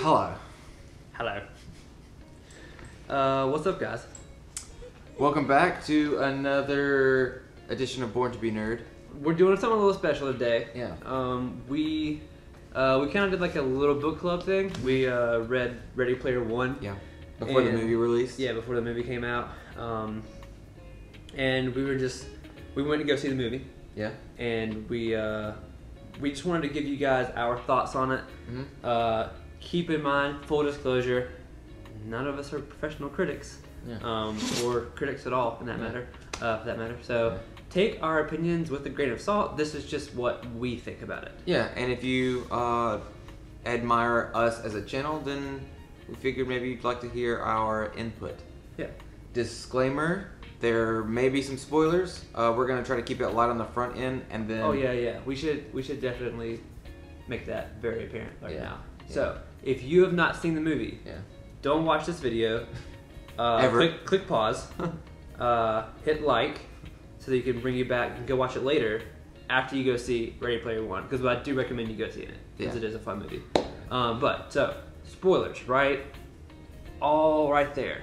Hello. Hello. What's up, guys? Welcome back to another edition of Born to Be Nerd. We're doing something a little special today. Yeah. We kind of did like a little book club thing. We read Ready Player One. Yeah. Before the movie released. Yeah, before the movie came out. And we went to go see the movie. Yeah. And we just wanted to give you guys our thoughts on it. Mm-hmm. Keep in mind, full disclosure, none of us are professional critics. Yeah. Or critics at all, in that matter. For that matter. So take our opinions with a grain of salt. This is just what we think about it. Yeah, and if you admire us as a channel, then we figured maybe you'd like to hear our input. Yeah. Disclaimer: there may be some spoilers. We're gonna try to keep it light on the front end, and then. Oh yeah. We should definitely make that very apparent right now. Yeah. So if you have not seen the movie, don't watch this video. Ever. Click pause. Hit like, so that you can bring you back and go watch it later after you go see Ready Player One, because I do recommend you go see it because it is a fun movie. So spoilers, right? All right there.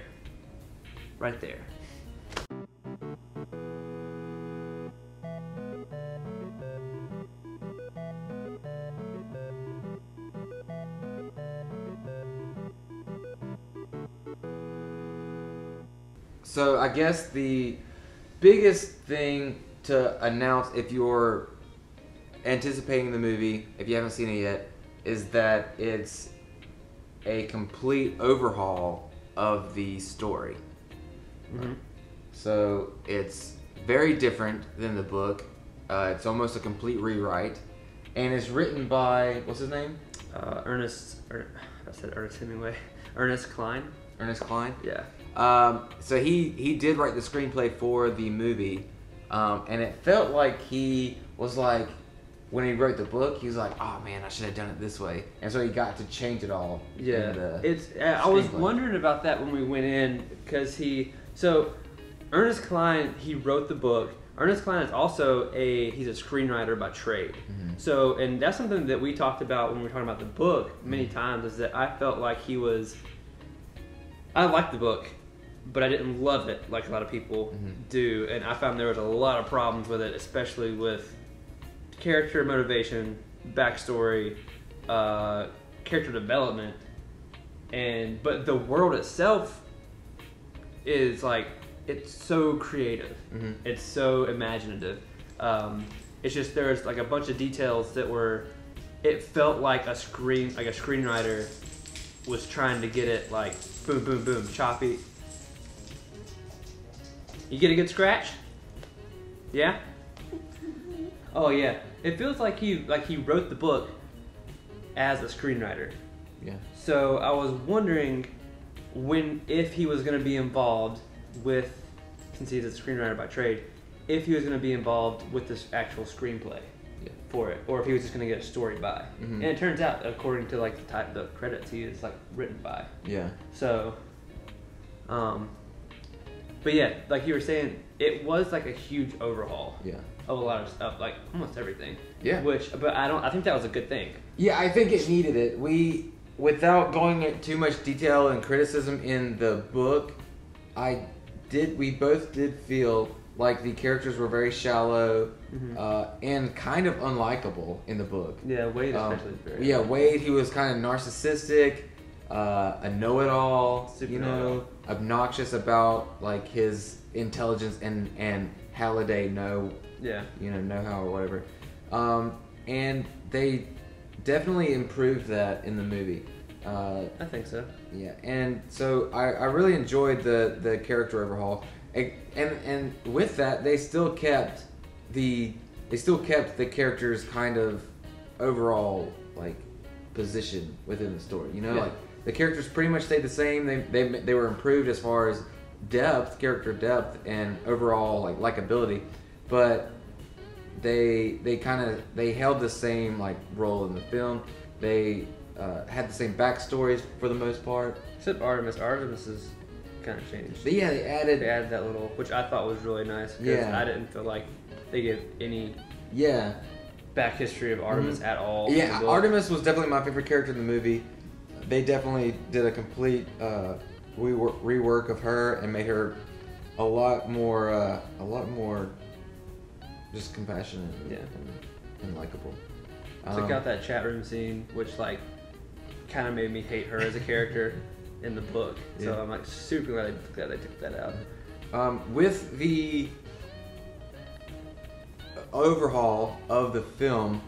So I guess the biggest thing to announce if you're anticipating the movie, if you haven't seen it yet, is that it's a complete overhaul of the story. Mm-hmm. So it's very different than the book. It's almost a complete rewrite, and it's written by, what's his name? Ernest Hemingway. Ernest Cline. Ernest Cline. Yeah. So he did write the screenplay for the movie, and it felt like he was like, when he wrote the book, he was like, oh man, I should have done it this way, and so he got to change it all. Yeah, I was wondering about that when we went in, because Ernest Cline, he wrote the book. Ernest Cline is also he's a screenwriter by trade. Mm-hmm. So, and that's something that we talked about when we were talking about the book many times, is that I felt like I liked the book, but I didn't love it like a lot of people do, and I found there was a lot of problems with it, especially with character motivation, backstory, character development, but the world itself is like, it's so creative. Mm-hmm. It's so imaginative. It's just, there's like a bunch of details that it felt like a screenwriter was trying to get it like boom, boom, boom, choppy. You get a good scratch? Yeah? Oh yeah. It feels like he wrote the book as a screenwriter. Yeah. So I was wondering if he was going to be involved with, since he's a screenwriter by trade, if he was going to be involved with this actual screenplay for it, or if he was just going to get a story by. Mm-hmm. And it turns out, according to like the credits, he is like written by. Yeah. So, but yeah, like you were saying, it was like a huge overhaul. Yeah. Of a lot of stuff, like almost everything. Yeah. But I think that was a good thing. Yeah, I think it needed it. Without going into too much detail and criticism in the book, we both did feel like the characters were very shallow, and kind of unlikable in the book. Yeah, Wade especially. Wade, he was kind of narcissistic, a know-it-all, obnoxious about like his intelligence, and Halliday know how or whatever. And they definitely improved that in the movie. I think so. Yeah, and so I really enjoyed the character overhaul, and with that they still kept the characters' kind of overall like position within the story. Like the characters pretty much stayed the same. They were improved as far as character depth, and overall like likability, but they held the same like role in the film. They had the same backstories for the most part. Except Artemis. Artemis is kind of changed. But yeah, they added that little, which I thought was really nice. Because I didn't feel like they gave any back history of Artemis at all. Yeah, Artemis was definitely my favorite character in the movie. they definitely did a complete rework of her and made her a lot more just compassionate and likable. Took out that chat room scene, which like kind of made me hate her as a character in the book. So I'm like super glad they took that out. With the overhaul of the film,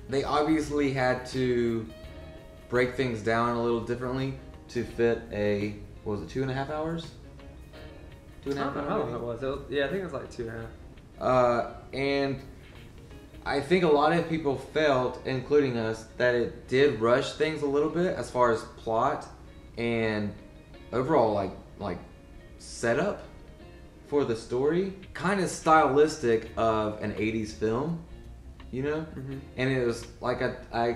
they obviously had to break things down a little differently to fit what was it, 2.5 hours? 2.5 hours? I don't know what it was. I think it was like 2.5. And I think a lot of people felt, including us, that it did rush things a little bit as far as plot and overall like setup for the story. Kind of stylistic of an 80s film, you know? Mm-hmm. And it was like I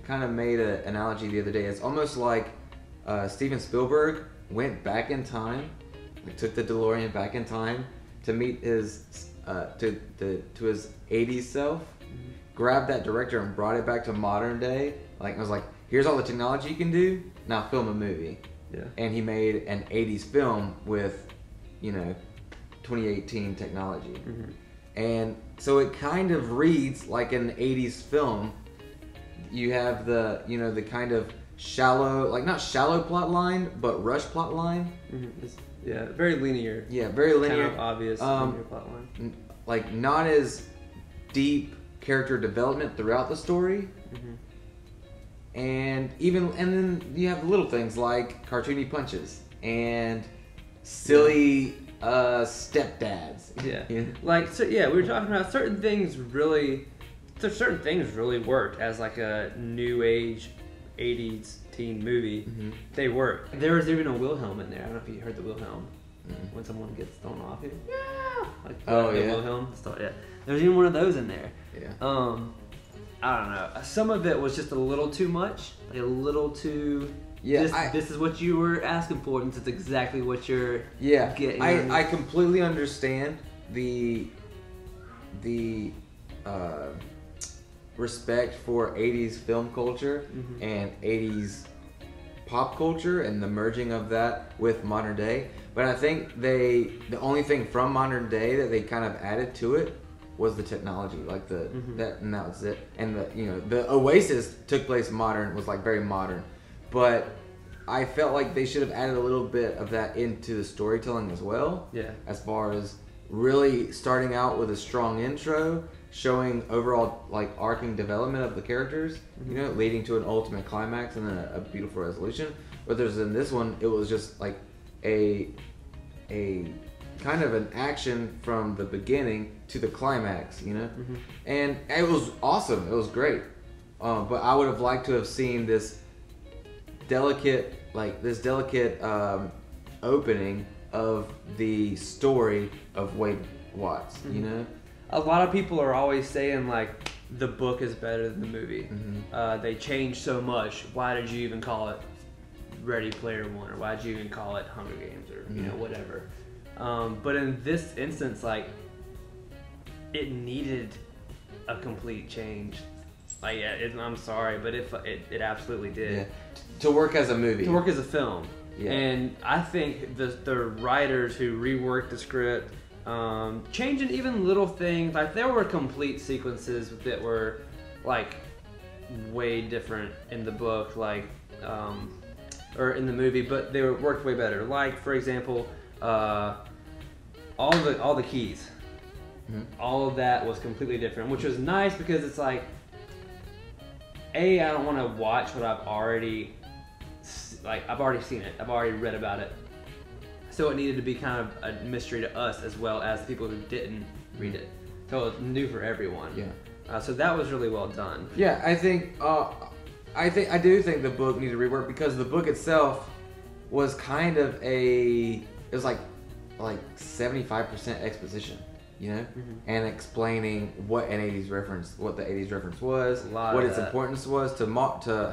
kind of made an analogy the other day. It's almost like Steven Spielberg went back in time, took the DeLorean back in time to meet his to his 80s self, grabbed that director and brought it back to modern day. Like, I was like, here's all the technology you can do, now film a movie. Yeah. And he made an 80s film with, 2018 technology. Mm-hmm. And so it kind of reads like an 80s film. You have the kind of shallow, like not shallow plot line, but rush plot line. Mm-hmm. Very linear. Yeah, very linear. Kind of obvious linear plot line. Like not as deep character development throughout the story. Mm-hmm. And then you have little things like cartoony punches and silly stepdads. Yeah. We were talking about certain things really worked as like a new age 80s teen movie. Mm-hmm. They worked. There was even a Wilhelm in there. I don't know if you heard the Wilhelm. Mm-hmm. When someone gets thrown off here. Like the Wilhelm stuff. Yeah. There's even one of those in there. Yeah. I don't know. Some of it was just a little too much. Like a little too. Yeah. This is what you were asking for, and it's exactly what you're getting. I completely understand the respect for 80s film culture and 80s pop culture and the merging of that with modern day. But I think the only thing from modern day that they kind of added to it was the technology, like and that was it. And the Oasis took place modern, was like very modern, but I felt like they should have added a little bit of that into the storytelling as well. Yeah. As far as really starting out with a strong intro, showing overall like arcing development of the characters, leading to an ultimate climax and then a beautiful resolution. Whereas in this one, it was just like a kind of an action from the beginning to the climax, and it was awesome. It was great, but I would have liked to have seen this delicate opening of the story of Wade Watts. A lot of people are always saying like the book is better than the movie. They changed so much. Why did you even call it Ready Player One, or why did you even call it Hunger Games, or whatever? But in this instance, like, it needed a complete change. Like, I'm sorry, but it absolutely did. Yeah. To work as a movie. To work as a film. Yeah. And I think the writers who reworked the script, changing even little things, like there were complete sequences that were like way different in the book, like or in the movie, but they worked way better. Like, for example, all the keys, all of that was completely different, which was nice because it's like, I don't want to watch what I've already seen it. I've already read about it. So it needed to be kind of a mystery to us as well as the people who didn't read it. So it was new for everyone. Yeah. So that was really well done. Yeah, I do think the book needed rework because the book itself was kind of it was like 75% exposition, and explaining what the 80s reference was, what its importance was to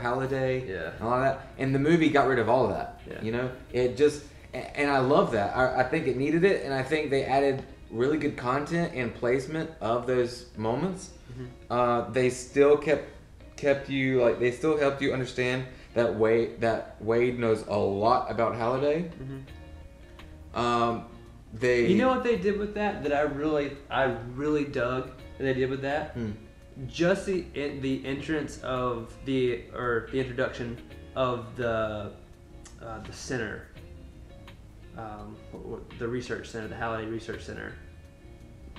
Halliday, and all that. And the movie got rid of all of that. Yeah. It just, and I love that. I think it needed it, and I think they added really good content and placement of those moments. They still kept kept you like they still helped you understand that Wade knows a lot about Halliday. You know what they did with that I really dug that they did with that? Just the entrance of the introduction of the center, the research center, the Halliday Research Center.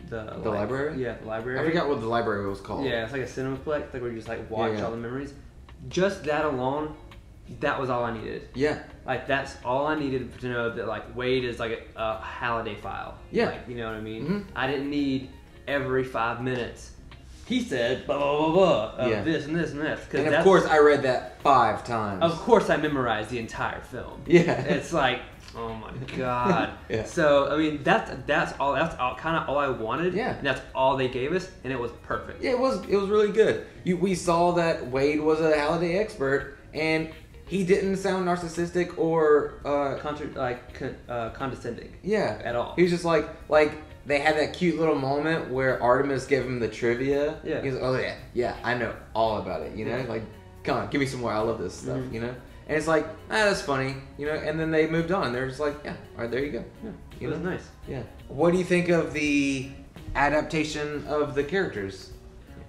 The library? Yeah, the library. I forgot what the library was called. Yeah, it's like a cinemaplex, like where you just like watch all the memories. Just that alone, that was all I needed. Yeah. Like that's all I needed to know that like Wade is like a Halliday file. Yeah. Like, you know what I mean? I didn't need every 5 minutes. He said blah blah blah blah of this and this and this. And of course I read that 5 times. Of course I memorized the entire film. Yeah. It's like, oh my god. Yeah. So I mean that's all kind of all I wanted. Yeah. And that's all they gave us, and it was perfect. Yeah, it was really good. We saw that Wade was a Halliday expert, and he didn't sound narcissistic or condescending. Yeah. At all. He was just like they had that cute little moment where Artemis gave him the trivia. Yeah. He was like, oh yeah, I know all about it. You know, like come on, give me some more. I love this stuff. You know. And it's like, that's funny, you know, and then they moved on. They're just like, yeah, all right, there you go. Yeah, it was nice. Yeah. What do you think of the adaptation of the characters?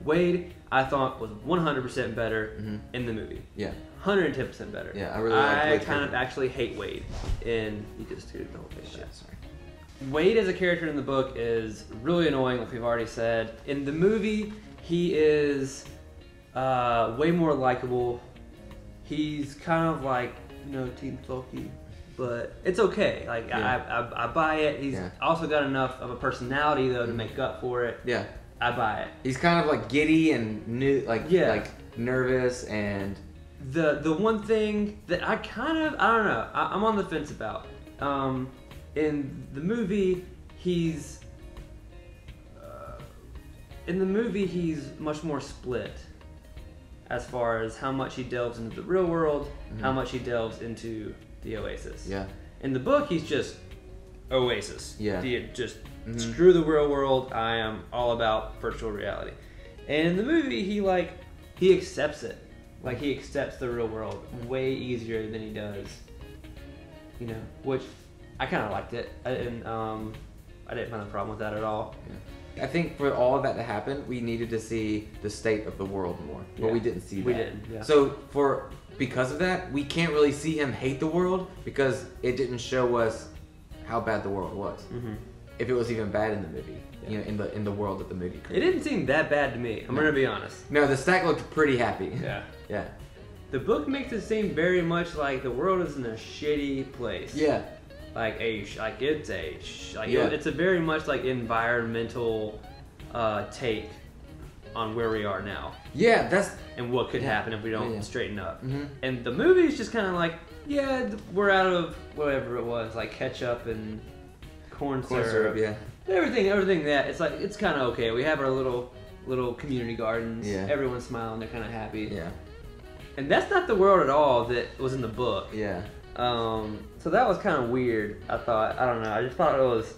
Wade, I thought, was 100% better in the movie. Yeah. 110% better. Yeah, I really liked Wade. I kind of actually hate Wade. And he just did the whole thing. Shit, sorry. Wade as a character in the book is really annoying, like we've already said. In the movie, he is way more likable. He's kind of like, Team Sulky, but it's okay. Like I buy it. He's also got enough of a personality though to make up for it. Yeah, I buy it. He's kind of like giddy and like nervous and. The one thing that I don't know. I'm on the fence about. In the movie, he's much more split. As far as how much he delves into the real world, how much he delves into the Oasis. Yeah. In the book, he's just Oasis. Yeah. Just screw the real world. I am all about virtual reality. And in the movie, he accepts it. Like he accepts the real world way easier than he does. Which I kind of liked it. I didn't find a problem with that at all. Yeah. I think for all of that to happen, we needed to see the state of the world more, but we didn't see that. We didn't. Yeah. So because of that, we can't really see him hate the world because it didn't show us how bad the world was. If it was even bad in the movie, in the world that the movie created. It didn't seem that bad to me. I'm gonna be honest. No, the stack looked pretty happy. Yeah. Yeah. The book makes it seem very much like the world is in a shitty place. Yeah. It's a very much like environmental take on where we are now. Yeah, and what could happen if we don't straighten up. And the movie is just kind of like, we're out of whatever it was, like ketchup and corn syrup. Yeah, everything that it's like it's kind of okay. We have our little community gardens. Yeah, everyone's smiling. They're kind of happy. Yeah, and that's not the world at all that was in the book. Yeah. So that was kind of weird. I thought, I don't know. I just thought it was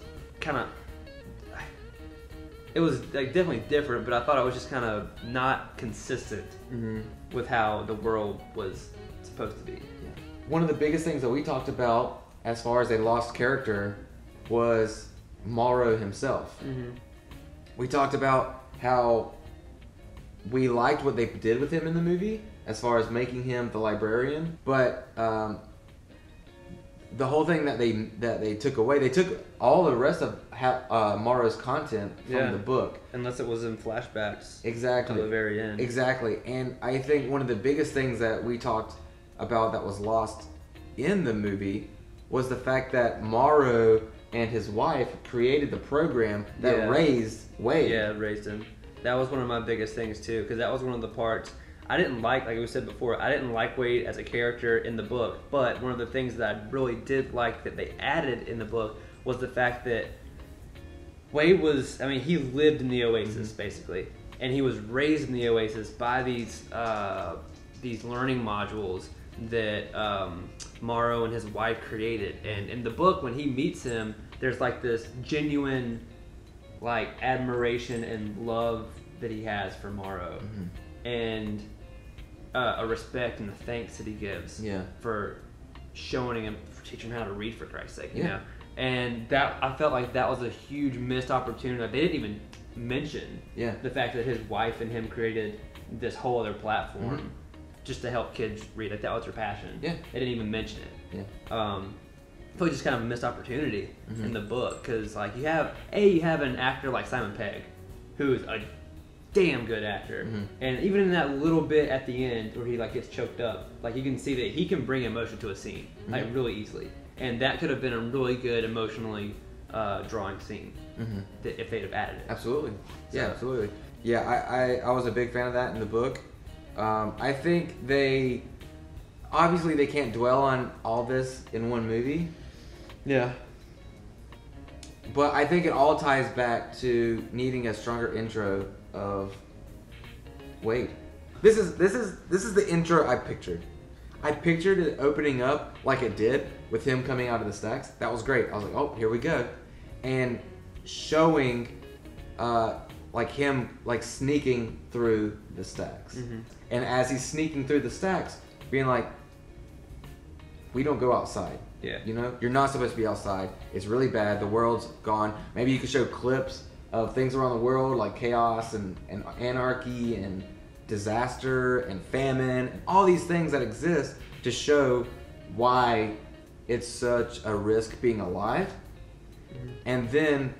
it was like definitely different, but I thought it was just kind of not consistent with how the world was supposed to be. Yeah. One of the biggest things that we talked about as far as a lost character was Morrow himself. We talked about how we liked what they did with him in the movie as far as making him the librarian, but the whole thing that they took away, they took all the rest of Morrow's content from the book. Unless it was in flashbacks. Exactly. To the very end. Exactly. And I think one of the biggest things that we talked about that was lost in the movie was the fact that Morrow and his wife created the program that raised Wade. Yeah, raised him. That was one of my biggest things too, because that was one of the parts I didn't like we said before, I didn't like Wade as a character in the book, but one of the things that I really did like that they added in the book was the fact that Wade was, he lived in the Oasis basically, and he was raised in the Oasis by these learning modules that Morrow and his wife created. And in the book, when he meets him, there's like this genuine admiration and love that he has for Morrow. And a respect and a thanks that he gives for showing him, for teaching him how to read, for Christ's sake, you know. And that, I felt like that was a huge missed opportunity. Like, they didn't even mention the fact that his wife and him created this whole other platform just to help kids read. Like, that was their passion. They didn't even mention it. I feel like just kind of a missed opportunity in the book, because like you have an actor like Simon Pegg, who is a damn good actor, and even in that little bit at the end where he like gets choked up, like you can see that he can bring emotion to a scene like really easily, and that could have been a really good emotionally drawing scene if they'd have added it. Absolutely. So, absolutely. Yeah, I was a big fan of that in the book. I think they can't dwell on all this in one movie. Yeah. But I think it all ties back to needing a stronger intro of Wade. This is the intro I pictured. I pictured it opening up like it did with him coming out of the stacks. That was great. I was like, oh, here we go. And showing like him like sneaking through the stacks. And as he's sneaking through the stacks, being like, we don't go outside. You know, you're not supposed to be outside. It's really bad. The world's gone. Maybe you could show clips of things around the world, like chaos and anarchy and disaster and famine and all these things that exist to show why it's such a risk being alive. And then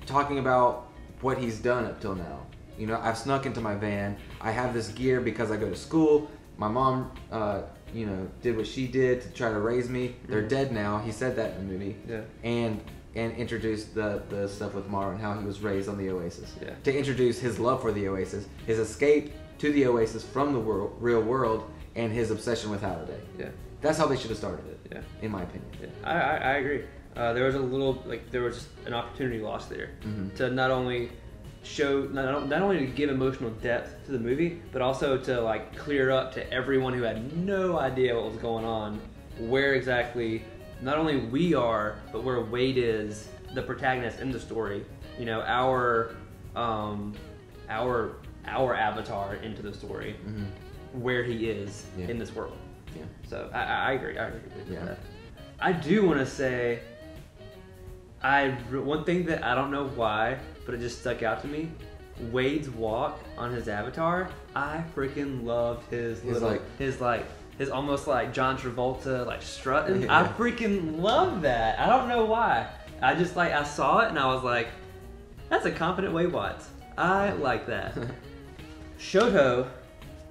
talking about what he's done up till now. You know, I've snuck into my van. I have this gear because I go to school. My mom, you know, did what she did to try to raise me. They're dead now. He said that in the movie. And introduced the stuff with Mara and how he was raised on the Oasis. To introduce his love for the Oasis, his escape to the Oasis from the real world, and his obsession with Halliday. That's how they should have started it. In my opinion. I agree. There was there was just an opportunity lost there to not only show, not only to give emotional depth to the movie, but also to like clear up to everyone who had no idea what was going on, where exactly not only we are, but where Wade is, the protagonist in the story. You know, our avatar into the story, where he is in this world. So I agree. I agree with that. I do want to say, one thing that I don't know why, but it just stuck out to me. Wade's walk on his avatar, I freaking loved his almost like John Travolta like strutting. I freaking love that. I don't know why. I just like, I saw it and I was like, that's a confident Wade Watts. I like that. Shoto,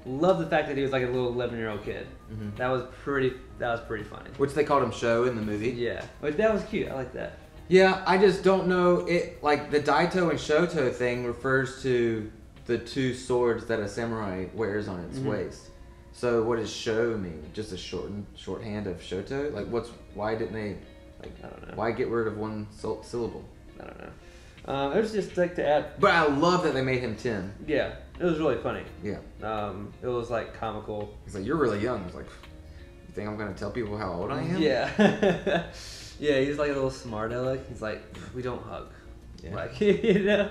loved the fact that he was like a little 11-year-old kid. That was pretty funny. Which they called him Sho in the movie. Yeah, but that was cute. I like that. Yeah, I just don't know it. Like the Daito and Shoto thing refers to the two swords that a samurai wears on its waist. So what does Sho mean? Just a shorthand of Shoto? Like why didn't they, like, I don't know. Why get rid of one syllable? I don't know. It was just like to add. But I love that they made him 10. Yeah, it was really funny. Yeah. It was like comical. He's like, you're really young. He's like, you think I'm gonna tell people how old I am? Yeah. Yeah, he's like a little smart aleck. He's like, we don't hug. Like, you know.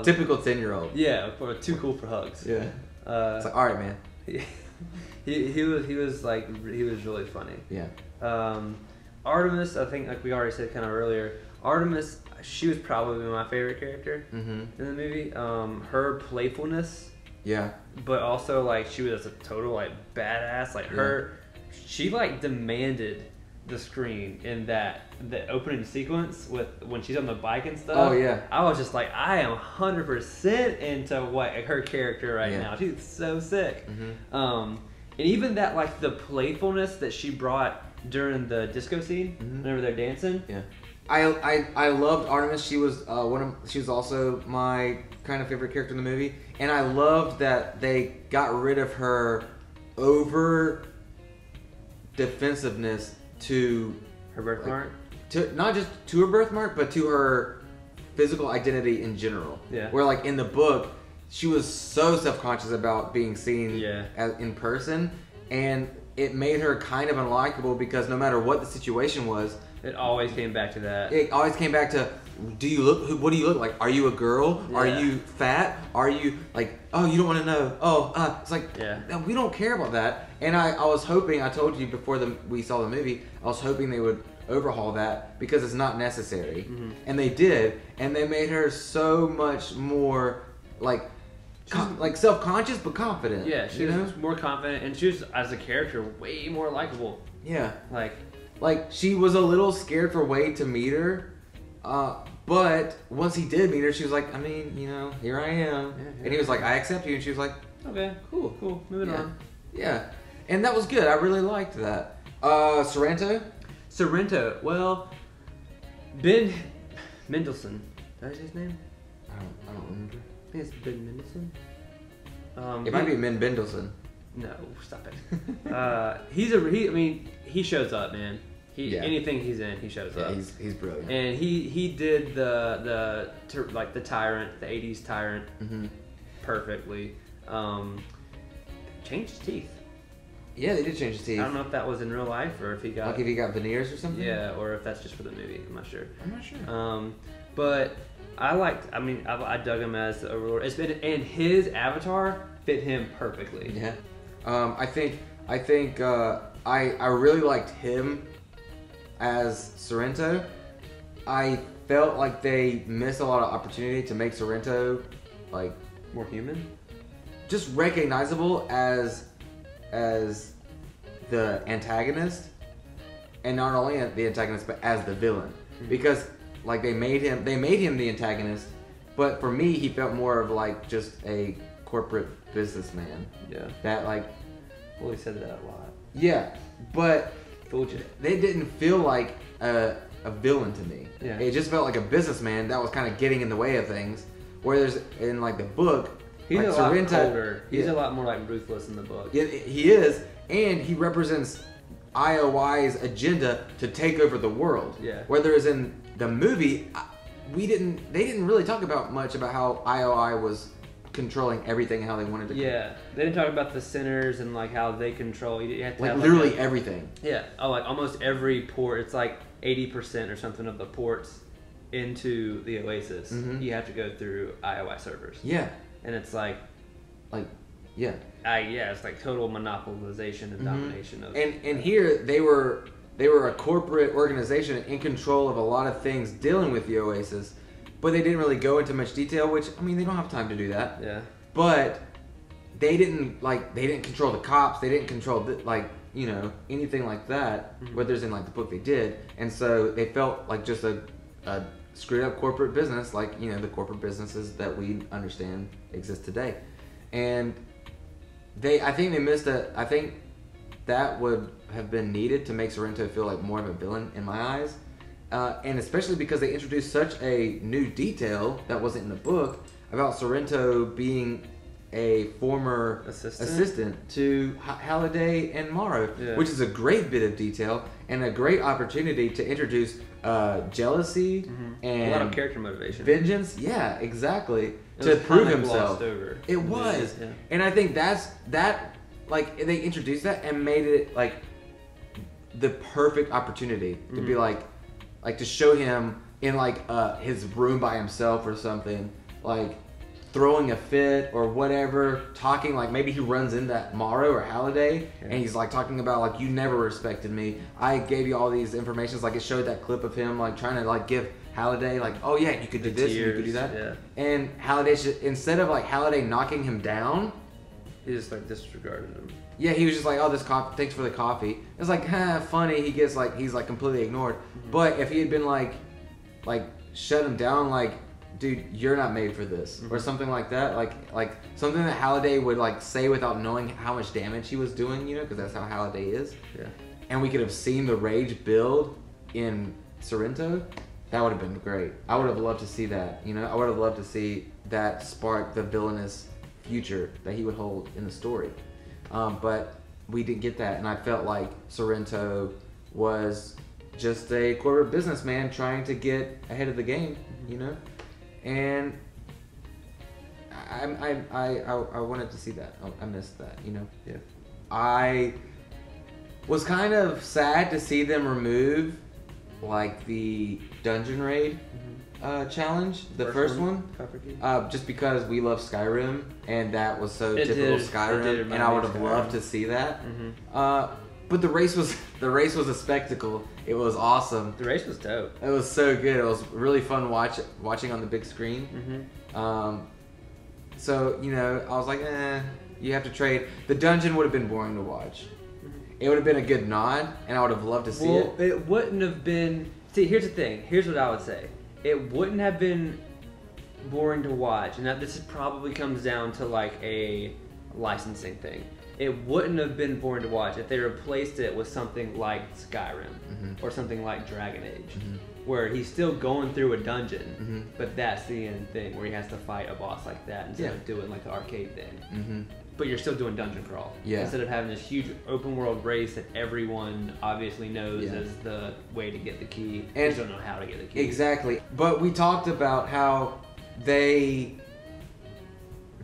Typical 10-year-old. Yeah, too cool for hugs. Yeah. It's like, all right, man. He was really funny. Yeah. Artemis, I think, like we already said kind of earlier, Artemis, she was probably my favorite character in the movie. Her playfulness. Yeah. But also, like, she was a total, like, badass. Like, she, like, demanded the screen in the opening sequence with when she's on the bike and stuff. Oh yeah. I was just like, I am 100% into what her character right now. She's so sick. And even that, like, the playfulness that she brought during the disco scene whenever they're dancing. Yeah. I loved Artemis. She was she was also my kind of favorite character in the movie, and I loved that they got rid of her over defensiveness to her birthmark, to not just to her birthmark, but to her physical identity in general. Yeah. Where, like, in the book, she was so self-conscious about being seen in person, and it made her kind of unlikable because no matter what the situation was, it always came back to that. It always came back to, do you look? What do you look like? Are you a girl? Yeah. Are you fat? Are you like? Oh, you don't want to know. Oh, it's like, no, we don't care about that. And I was hoping. I told you before we saw the movie. I was hoping they would overhaul that because it's not necessary. And they did, and they made her so much more like self-conscious but confident. Yeah, she was more confident, and she was, as a character, way more likable. Yeah, like she was a little scared for Wade to meet her, but once he did meet her, she was like, I mean, here I am. And he was like, I accept you, and she was like, okay, cool, moving on. Yeah, and that was good. I really liked that. Sorrento, well, Ben Mendelsohn, that is his name? I don't remember. I think it's Ben Mendelsohn. It might be Ben Mendelsohn. No, stop it. He shows up, man. Anything he's in, he shows up. He's brilliant. And he did the tyrant, the '80s tyrant, perfectly. Changed his teeth. Yeah, they did change his teeth. I don't know if that was in real life or if he got if he got veneers or something. Yeah, or if that's just for the movie. I'm not sure. But I dug him as a ruler. And his avatar fit him perfectly. Yeah. I think I really liked him as Sorrento. I felt like they missed a lot of opportunity to make Sorrento like more human, just recognizable as the antagonist, and not only the antagonist but as the villain, because like they made him the antagonist, but for me he felt more of like just a corporate businessman. Yeah. That like. Well, he said that a lot. Yeah, but fooled you. They didn't feel like a villain to me. Yeah. It just felt like a businessman that was kind of getting in the way of things. Whereas in like the book, he's like a Sorrento, lot colder. He's a lot more like ruthless in the book. Yeah, he is, and he represents IOI's agenda to take over the world. Yeah. Whereas in the movie, they didn't really talk about much about how IOI was controlling everything, how they wanted to. Yeah, they didn't talk about the sinners and like how they control. You have to like have literally everything. Yeah, like almost every port. It's like 80% or something of the ports into the Oasis. You have to go through IOI servers. Yeah, and it's like yeah, it's like total monopolization and domination of. And here they were a corporate organization in control of a lot of things dealing with the Oasis. But they didn't really go into much detail, which, I mean, they don't have time to do that. Yeah. But they didn't control the cops. They didn't control, anything like that. Whereas in, like, the book they did. And so they felt like just a screwed up corporate business, like, the corporate businesses that we understand exist today. And I think that would have been needed to make Sorrento feel like more of a villain in my eyes. And especially because they introduced such a new detail that wasn't in the book about Sorrento being a former assistant to Halliday and Morrow, which is a great bit of detail and a great opportunity to introduce jealousy and a lot of character motivation, vengeance. Yeah, exactly. To prove himself. It was, and I think that like they introduced that and made it like the perfect opportunity to be like to show him in like his room by himself or something, like throwing a fit or whatever, talking like maybe he runs into Morrow or Halliday and he's like talking about like, you never respected me. I gave you all these informations. Like it showed that clip of him like trying to like give Halliday like, oh yeah, you could do this, you could do that. Yeah. And Halliday instead of like Halliday knocking him down, he just like disregarded him. Yeah, he was just like, oh, this coffee, thanks for the coffee. It's like, funny. He's like completely ignored. But if he had been like shut him down, like, dude, you're not made for this, or something like that, like something that Halliday would like say without knowing how much damage he was doing, because that's how Halliday is. Yeah. And we could have seen the rage build in Sorrento. That would have been great. I would have loved to see that. I would have loved to see that spark the villainous future that he would hold in the story. But we didn't get that, and I felt like Sorrento was just a corporate businessman trying to get ahead of the game, and I wanted to see that. I missed that, Yeah. I was kind of sad to see them remove like the dungeon raid challenge, the first one. Just because we love Skyrim, and that was so typical Skyrim, and I would have loved to see that. But the race was a spectacle. It was awesome. The race was dope. It was so good. It was really fun watching on the big screen. So I was like, you have to trade. The dungeon would have been boring to watch. It would have been a good nod, and I would have loved to see it. It wouldn't have been. See, here's the thing. Here's what I would say. It wouldn't have been boring to watch, and this probably comes down to like a licensing thing. It wouldn't have been boring to watch if they replaced it with something like Skyrim or something like Dragon Age, where he's still going through a dungeon, but that's the end thing where he has to fight a boss like that instead of doing like the arcade thing. But you're still doing dungeon crawl instead of having this huge open world race that everyone obviously knows is the way to get the key. And you just don't know how to get the key. Exactly. But we talked about how they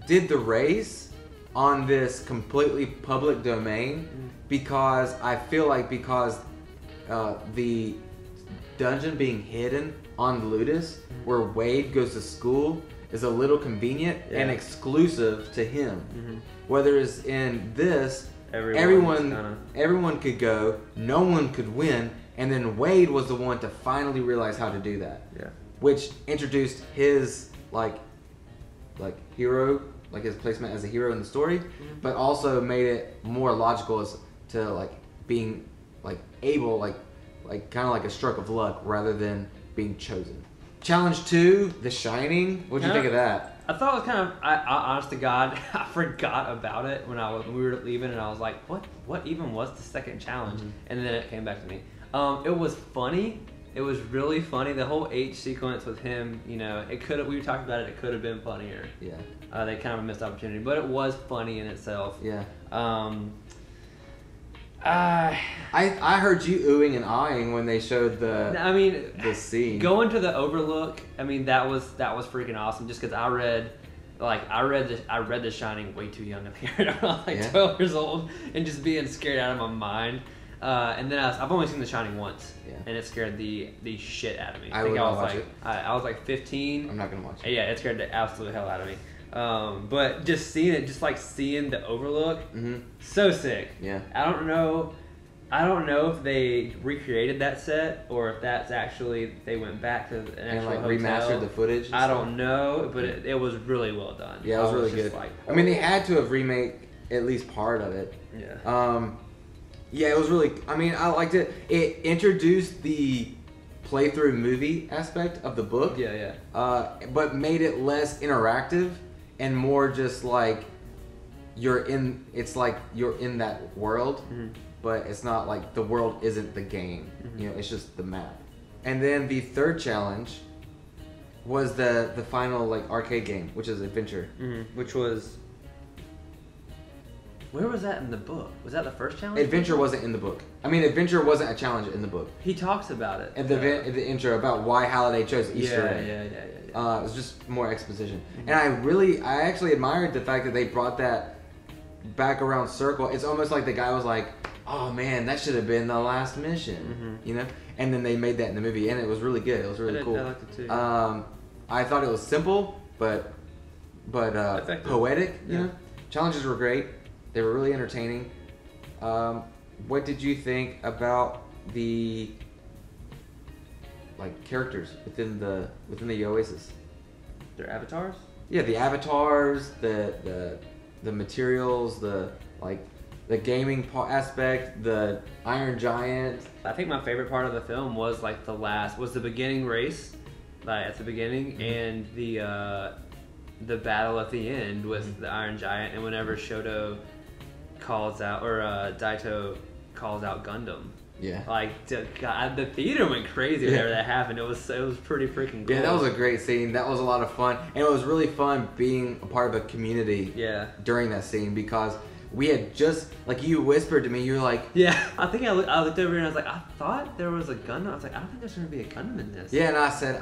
did the race on this completely public domain because I feel like the dungeon being hidden on Ludus, where Wade goes to school, is a little convenient and exclusive to him. Whereas in this, everyone could go, no one could win, and then Wade was the one to finally realize how to do that. Which introduced his hero, like his placement as a hero in the story, but also made it more logical as to being able kind of like a stroke of luck rather than being chosen. Challenge 2, The Shining. What'd you think of that? I thought it was kind of, honest to God, I forgot about it when we were leaving, and I was like, what even was the second challenge? And then it came back to me. It was funny. It was really funny. The whole H sequence with him, we talked about it could have been funnier. They kind of missed opportunity, but it was funny in itself. I heard you oohing and ahhing when they showed the scene. Going to the Overlook, that was freaking awesome. Just because I read The Shining way too young. I was 12 years old and just being scared out of my mind. And then I've only seen The Shining once, and it scared the shit out of me. I was like 15. I'm not gonna watch it. Yeah, it scared the absolute hell out of me. But just seeing it, seeing the Overlook, so sick. I don't know if they recreated that set or if that's actually they went back to an actual hotel. Remastered the footage. I don't know, but it was really well done. Yeah, it was really good. They had to have remade at least part of it. Yeah, it was really. I liked it. It introduced the playthrough movie aspect of the book. But made it less interactive and more just you're in. It's you're in that world, but it's not the world isn't the game. It's just the map. And then the third challenge was the final arcade game, which is Adventure, which was. Where was that in the book? Was that the first challenge? Adventure wasn't in the book. Adventure wasn't a challenge in the book. He talks about it. At the intro about why Halliday chose Easter egg. It was just more exposition. And I actually admired the fact that they brought that back around circle. It's almost like the guy was like, oh man, that should have been the last mission, And then they made that in the movie, and it was really good. It was really cool. I liked it too. I thought it was simple, but poetic, Challenges were great. They were really entertaining. What did you think about the characters within the Oasis? Their avatars? Yeah, the avatars, the materials, the gaming aspect, the Iron Giant. I think my favorite part of the film was the beginning race, at the beginning, and the battle at the end with the Iron Giant, and whenever Shoto calls out, or Daito calls out Gundam. The theater went crazy whenever that happened. It was pretty freaking cool. Yeah, that was a great scene. That was a lot of fun, and it was really fun being a part of a community. During that scene, because we had just you whispered to me, you were like, I think I looked over and I was like, I thought there was a Gundam. I was like, I don't think there's gonna be a Gundam in this. Yeah, and I said.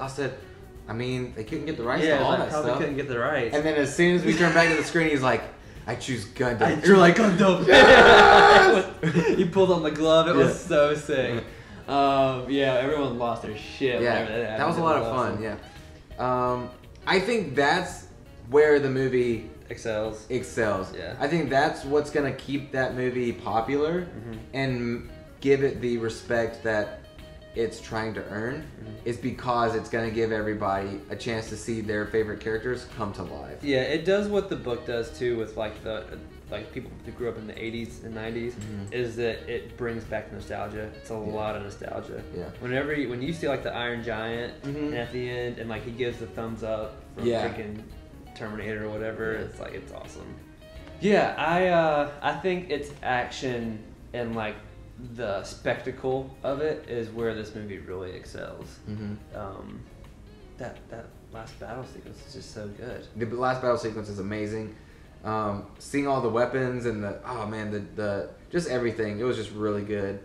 They couldn't get the rights to all that stuff. Probably couldn't get the rights. And then as soon as we turned back to the screen, he's like, I choose Gundam. You're like, Gundam. Yes! He pulled on the glove. It was so sick. Everyone lost their shit. That was a lot of fun. I think that's where the movie excels. Yeah. I think that's what's gonna keep that movie popular and give it the respect that it's trying to earn, is because it's gonna give everybody a chance to see their favorite characters come to life. Yeah, it does what the book does too with like people who grew up in the 80s and 90s, is that it brings back nostalgia. It's a lot of nostalgia. Yeah. When you see like the Iron Giant and at the end and like he gives the thumbs up from freaking Terminator or whatever, it's like, it's awesome. Yeah, I think its action and like the spectacle of it is where this movie really excels. That last battle sequence is just so good. The last battle sequence is amazing. Seeing all the weapons and the just everything, it was just really good.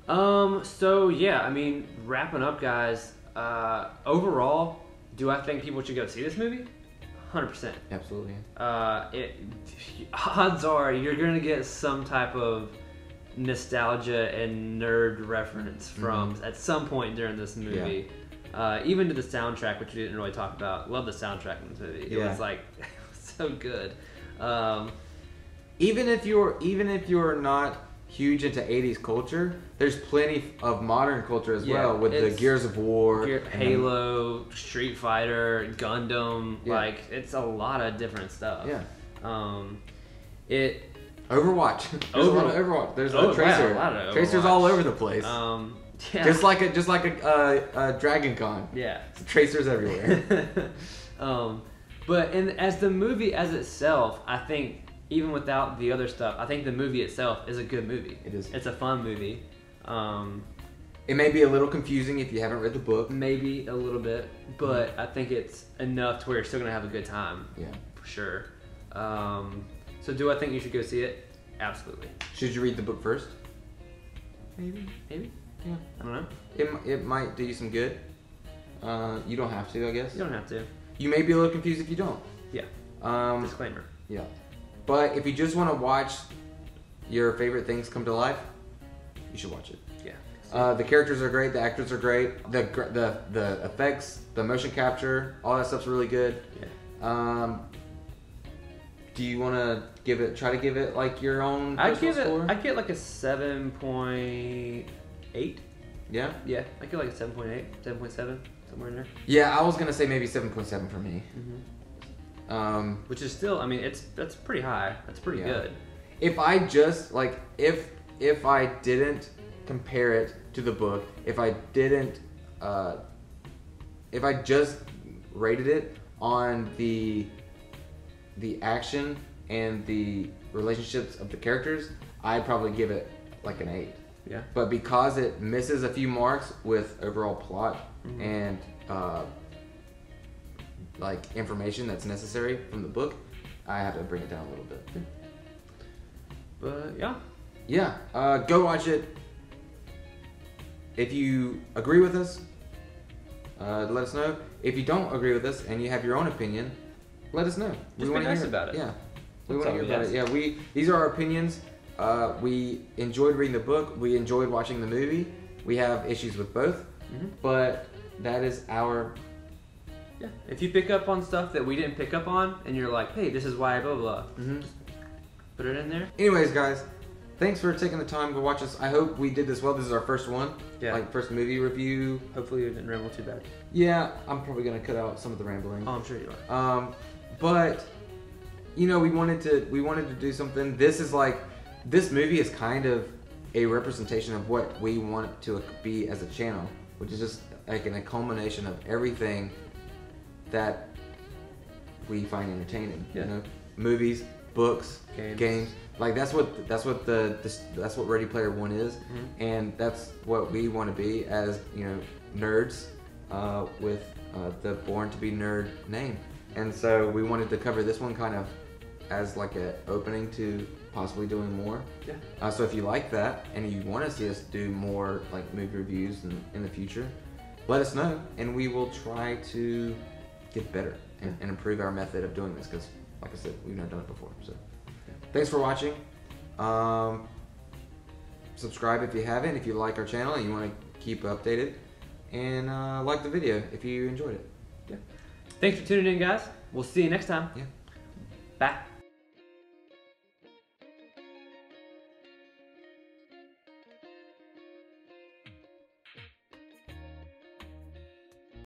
So yeah, I mean, wrapping up, guys. Overall, do I think people should go see this movie? 100%. Absolutely. Odds are you're gonna get some type of nostalgia and nerd reference from at some point during this movie. Even to the soundtrack, which we didn't really talk about. Love the soundtrack in this movie. It was like so good. Even if you're not huge into 80s culture, there's plenty of modern culture as well, with the Gears of War, Halo, Street Fighter, Gundam. Like, it's a lot of different stuff. Overwatch. There's a lot of Overwatch. There's a Tracer. Wow, a lot of Tracers all over the place. Just like a Dragon Con. Yeah. Tracers everywhere. But as the movie as itself, I think even without the other stuff, I think the movie itself is a good movie. It is. It's a fun movie. It may be a little confusing if you haven't read the book. Maybe a little bit, but I think it's enough to where you're still gonna have a good time. Yeah. For sure. So do I think you should go see it? Absolutely. Should you read the book first? Maybe. Yeah. I don't know. It might do you some good. You don't have to, I guess. You don't have to. You may be a little confused if you don't. Yeah. Disclaimer. Yeah. But if you just want to watch your favorite things come to life, you should watch it. Yeah. The characters are great. The actors are great. The effects, the motion capture, all that stuff's really good. Yeah. Do you want to try to give it like your own score? I'd get like a 7.8. Yeah? Yeah, I'd get like a 7.8, 7.7, somewhere in there. Yeah, I was going to say maybe 7.7 for me. Which is still, I mean, that's pretty high. That's pretty good. If I just, like, if I didn't compare it to the book, if I just rated it on the action and the relationships of the characters, I'd probably give it like an 8. Yeah. But because it misses a few marks with overall plot and like information that's necessary from the book, I have to bring it down a little bit. But yeah, go watch it. If you agree with us, let us know. If you don't agree with us and you have your own opinion, let us know. We want to hear about it. Yeah, we want to hear about it. Yeah, these are our opinions. We enjoyed reading the book. We enjoyed watching the movie. We have issues with both, but that is our. Yeah. If you pick up on stuff that we didn't pick up on, and you're like, "Hey, this is why," blah blah. Just put it in there. Anyways, guys, thanks for taking the time to watch us. I hope we did this well. This is our first one. Yeah. Like first movie review. Hopefully, we didn't ramble too bad. Yeah, I'm probably gonna cut out some of the rambling. Oh, I'm sure you are. But we wanted to do something. This movie is kind of a representation of what we want it to be as a channel, which is just like a culmination of everything that we find entertaining. Yeah. You know, movies, books, games. Like that's what Ready Player One is, and that's what we want to be as nerds with the Born to Be Nerd name. And so we wanted to cover this one kind of as like an opening to possibly doing more. Yeah. So if you like that and you want to see us do more like movie reviews in the future, let us know, and we will try to get better and improve our method of doing this, because like I said, we've not done it before. So thanks for watching. Subscribe if you haven't, if you like our channel and you want to keep updated, and like the video if you enjoyed it. Yeah. Thanks for tuning in, guys. We'll see you next time. Yeah. Bye.